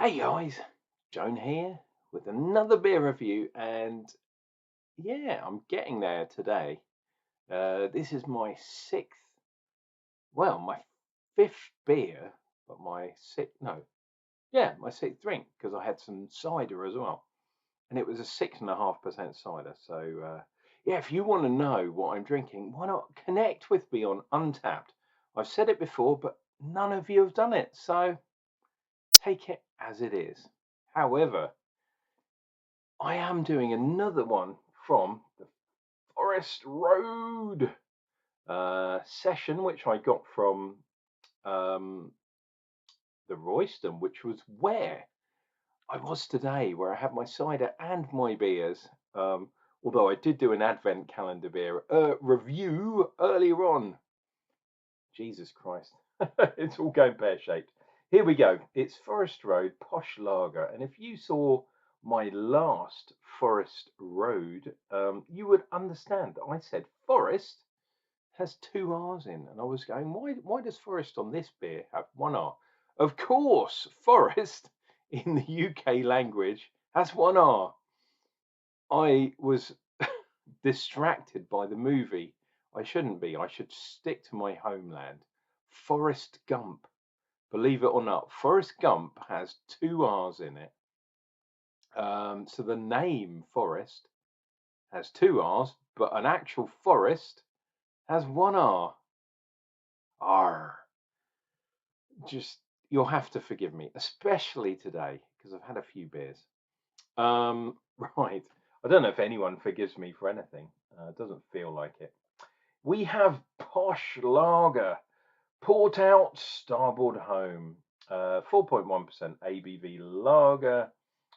Hey guys, Joan here with another beer review, and yeah, I'm getting there today. This is my my fifth beer, but my sixth drink because I had some cider as well, and it was a 6.5% cider. So yeah, if you want to know what I'm drinking, why not connect with me on Untapped? I've said it before, but none of you have done it, so take it as it is. However, I am doing another one from the Forest Road session, which I got from um, the Royston, which was where I was today, where I had my cider and my beers. Although I did do an advent calendar beer review earlier on. Jesus Christ, it's all going pear-shaped. Here we go. It's Forest Road Posh Lager, and if you saw my last Forest Road, you would understand that I said Forest has two R's in, and I was going, why does Forest on this beer have one R? Of course, Forest in the UK language has one R. I was distracted by the movie. I shouldn't be. I should stick to my homeland. Forrest Gump. Believe it or not, Forrest Gump has two R's in it. So the name Forrest has two R's, but an actual forest has one R. R. Just, you'll have to forgive me, especially today, because I've had a few beers. Right. I don't know if anyone forgives me for anything. It doesn't feel like it. We have Posh Lager, Port Out, Starboard Home, 4.1% ABV lager,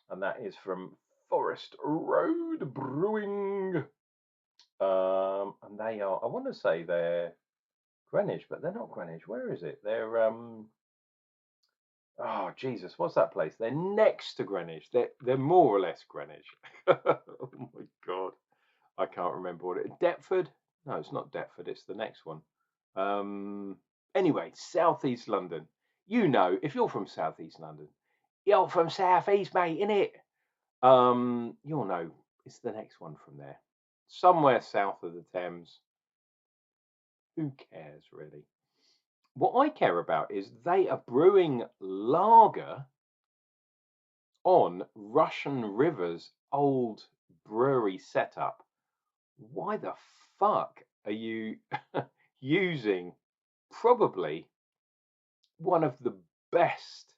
and that is from Forest Road Brewing. And they are, I want to say they're Greenwich, but they're not Greenwich. Where is it? They're, oh Jesus, what's that place? They're next to Greenwich. They're more or less Greenwich. Oh my God, I can't remember what it. Deptford? No, it's not Deptford. It's the next one. Anyway, Southeast London. You know, if you're from Southeast London, you're from Southeast, mate, innit? You'll know it's the next one from there. Somewhere south of the Thames. Who cares, really? What I care about is they are brewing lager on Russian River's old brewery setup. Why the fuck are you using probably one of the best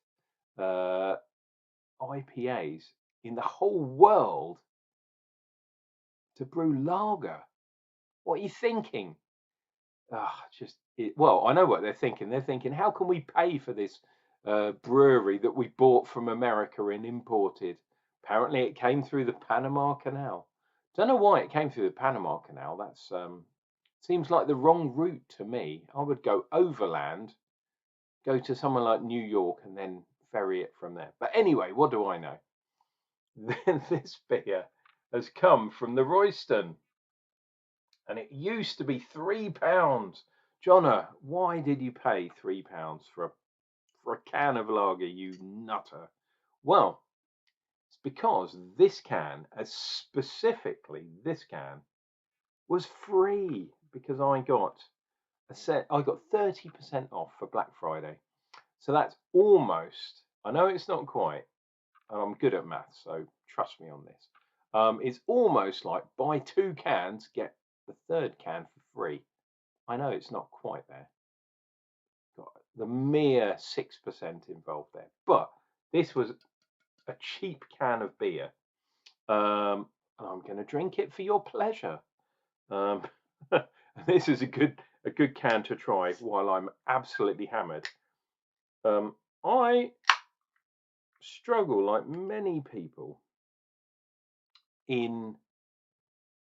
IPAs in the whole world to brew lager? What are you thinking? Well, I know what they're thinking. They're thinking, how can we pay for this brewery that we bought from America and imported? Apparently, it came through the Panama Canal. Don't know why it came through the Panama Canal. That's seems like the wrong route to me. I would go overland, go to somewhere like New York, and then ferry it from there. But anyway, what do I know? Then this beer has come from the Royston, and it used to be £3. Jonna, why did you pay £3 for a can of lager, you nutter? Well, it's because this can, as specifically this can, was free because I got I got 30% off for Black Friday. So that's almost, I know it's not quite, and I'm good at maths, so trust me on this. It's almost like buy two cans, get the third can for free. I know it's not quite there. Got the mere 6% involved there, but this was a cheap can of beer. I'm going to drink it for your pleasure. Um, this is a good can to try while I'm absolutely hammered. I struggle, like many people, in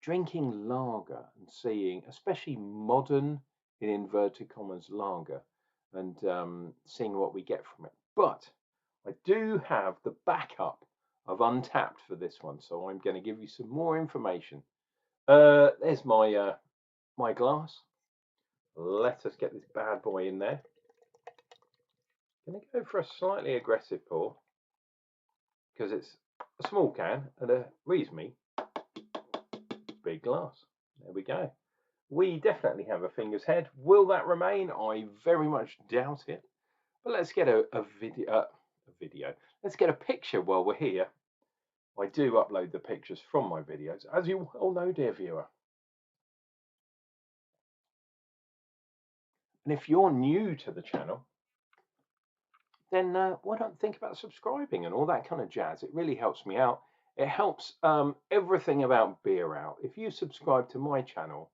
drinking lager and seeing, especially modern, in inverted commas, lager, and seeing what we get from it. But I do have the backup of Untapped for this one, so I'm going to give you some more information. There's my glass. Let us get this bad boy in there. Going to go for a slightly aggressive pour. because it's a small can and a reasonably big glass. There we go. We definitely have a finger's head. Will that remain? I very much doubt it. But let's get a video. Let's get a picture while we're here. I do upload the pictures from my videos, as you well know, dear viewer. And if you're new to the channel, then why not think about subscribing and all that kind of jazz? It really helps me out. It helps everything about beer out. If you subscribe to my channel,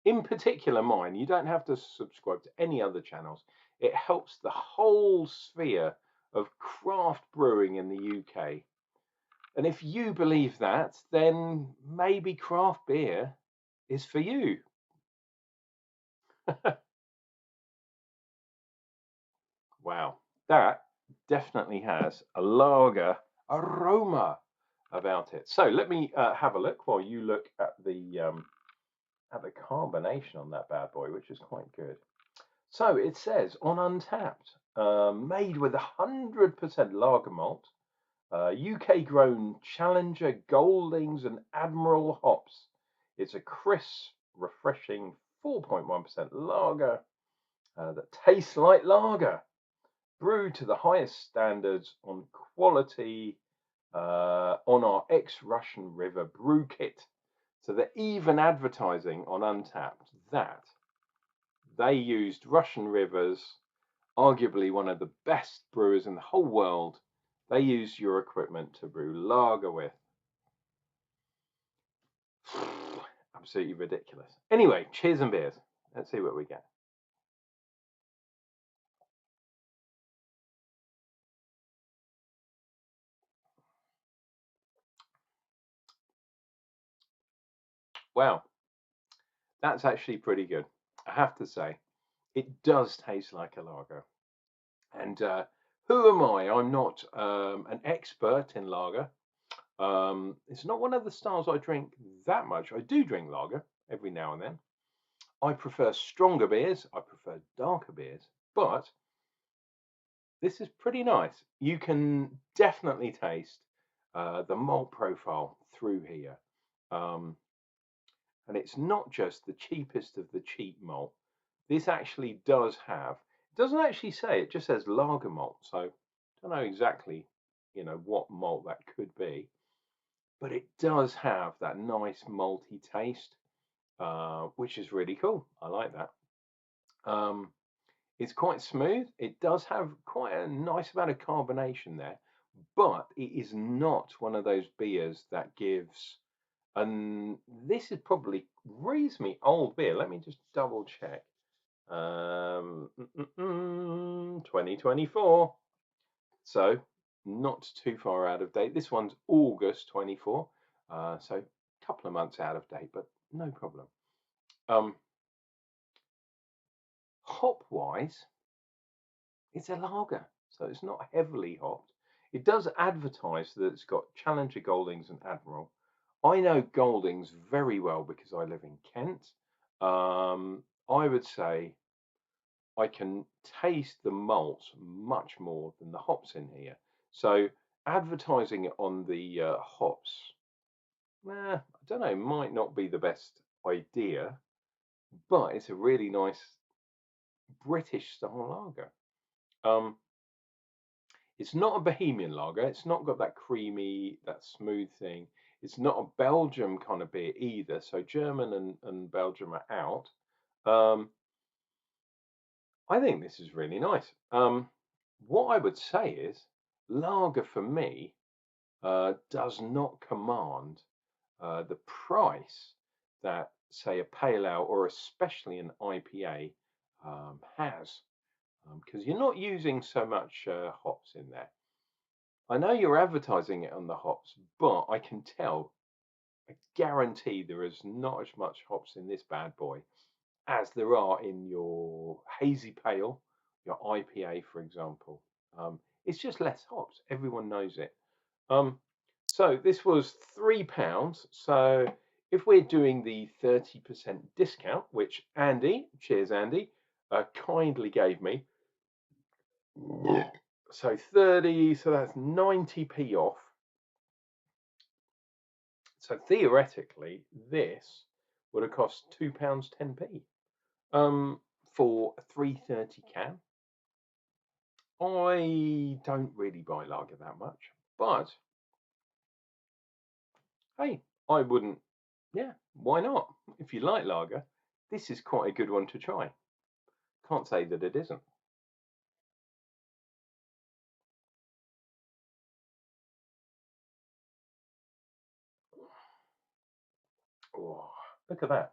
in particular mine, you don't have to subscribe to any other channels. It helps the whole sphere of craft brewing in the UK. And if you believe that, then maybe craft beer is for you. Wow, that definitely has a lager aroma about it. So let me have a look while you look at the carbonation on that bad boy, which is quite good. So it says on Untapped, made with 100% lager malt, UK grown Challenger, Goldings and Admiral hops. It's a crisp, refreshing 4.1% lager that tastes like lager, brewed to the highest standards on quality on our ex-Russian River brew kit. So they're even advertising on Untapped that they used Russian Rivers, arguably one of the best brewers in the whole world. They used your equipment to brew lager with. Absolutely ridiculous. Anyway, cheers and beers. Let's see what we get. Wow, that's actually pretty good. I have to say, it does taste like a lager. And who am I? I'm not an expert in lager. It's not one of the styles I drink that much. I do drink lager every now and then. I prefer stronger beers. I prefer darker beers. But this is pretty nice. You can definitely taste the malt profile through here. And it's not just the cheapest of the cheap malt. This actually does have, it doesn't actually say, it just says lager malt. So I don't know exactly, what malt that could be. But it does have that nice malty taste, which is really cool. I like that. It's quite smooth. It does have quite a nice amount of carbonation there, but it is not one of those beers that gives. And this is probably reasonably old beer. Let me just double check. 2024. So not too far out of date. This one's August 24. So a couple of months out of date, but no problem. Hop wise, it's a lager, so it's not heavily hopped. It does advertise that it's got Challenger, Goldings and Admiral. I know Goldings very well because I live in Kent. I would say I can taste the malt much more than the hops in here. So advertising it on the hops, I don't know, might not be the best idea, but it's a really nice British style lager. It's not a Bohemian lager. It's not got that creamy, that smooth thing. It's not a Belgium kind of beer either. So German and Belgium are out. I think this is really nice. What I would say is lager for me does not command the price that, say, a pale ale or especially an IPA has, because you're not using so much hops in there. I know you're advertising it on the hops, but I can tell, I guarantee there is not as much hops in this bad boy as there are in your hazy pale, your IPA, for example. It's just less hops. Everyone knows it. So this was £3. So if we're doing the 30% discount, which Andy, cheers Andy, kindly gave me. So 30, so that's 90p off. So theoretically, this would have cost £2.10p for a 330 can. I don't really buy lager that much, but hey, I wouldn't. Yeah, why not? If you like lager, this is quite a good one to try. Can't say that it isn't. Oh, look at that.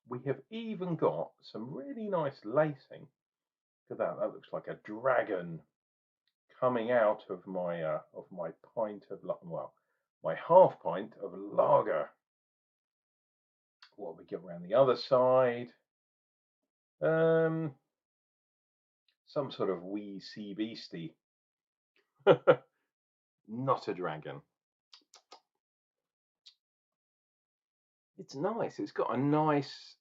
We have even got some really nice lacing. Look at that. That looks like a dragon coming out of my pint of well, my half pint of lager. What we get around the other side? Um, some sort of wee sea beastie. Not a dragon. It's nice. It's got a nice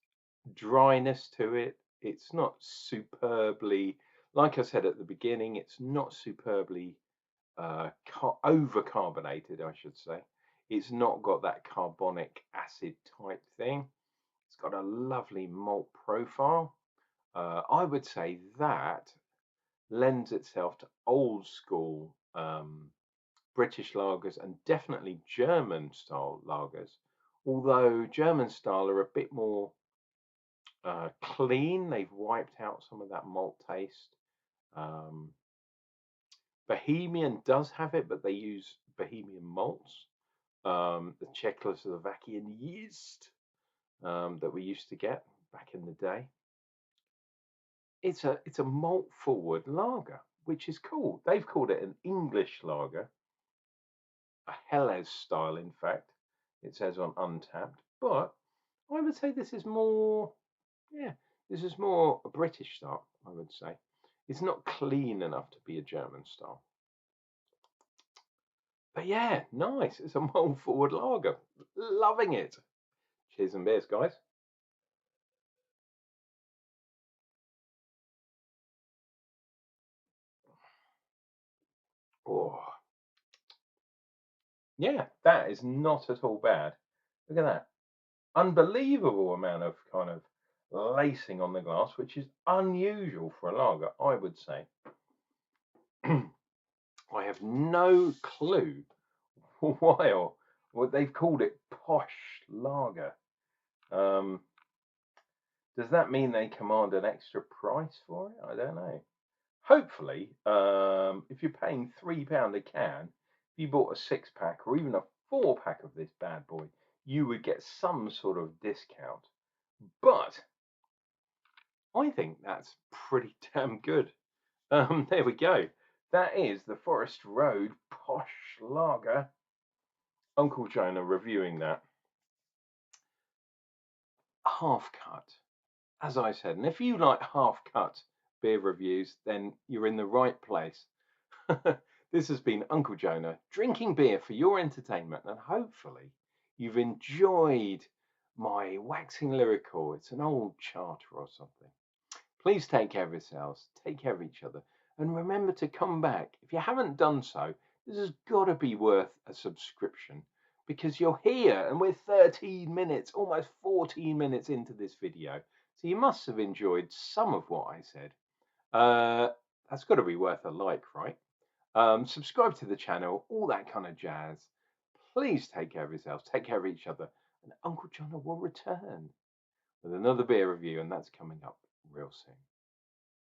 dryness to it. It's not superbly, like I said at the beginning, it's not superbly over carbonated, I should say. It's not got that carbonic acid type thing. It's got a lovely malt profile. I would say that lends itself to old school British lagers and definitely German style lagers. Although German style are a bit more clean, they've wiped out some of that malt taste. Um, Bohemian does have it, but they use Bohemian malts, the Czechoslovakian yeast that we used to get back in the day. It's a malt forward lager, which is cool. They've called it an English lager, a Helles style, in fact. It says on Untapped, but I would say this is more, yeah, this is more a British style. I would say it's not clean enough to be a German style. But yeah, nice. It's a malt forward lager. Loving it. Cheers and beers, guys. Oh, yeah, that is not at all bad. Look at that. Unbelievable amount of kind of lacing on the glass, which is unusual for a lager, I would say. I have no clue why or what they've called it posh lager. Um, does that mean they command an extra price for it? I don't know. Hopefully, if you're paying £3 a can, if you bought a 6-pack or even a 4-pack of this bad boy, you would get some sort of discount. But I think that's pretty damn good. There we go. That is the Forest Road Posh Lager. Unclejona reviewing that. Half cut, as I said. And if you like half cut beer reviews, then you're in the right place. This has been Unclejona drinking beer for your entertainment, and hopefully you've enjoyed my waxing lyrical. It's an old charter or something. Please take care of yourselves, take care of each other, and remember to come back. If you haven't done so, this has got to be worth a subscription because you're here and we're 13 minutes, almost 14 minutes into this video. So you must have enjoyed some of what I said. That's got to be worth a like, right? Subscribe to the channel, all that kind of jazz. Please take care of yourselves, take care of each other, and Unclejona will return with another beer review, and that's coming up real soon.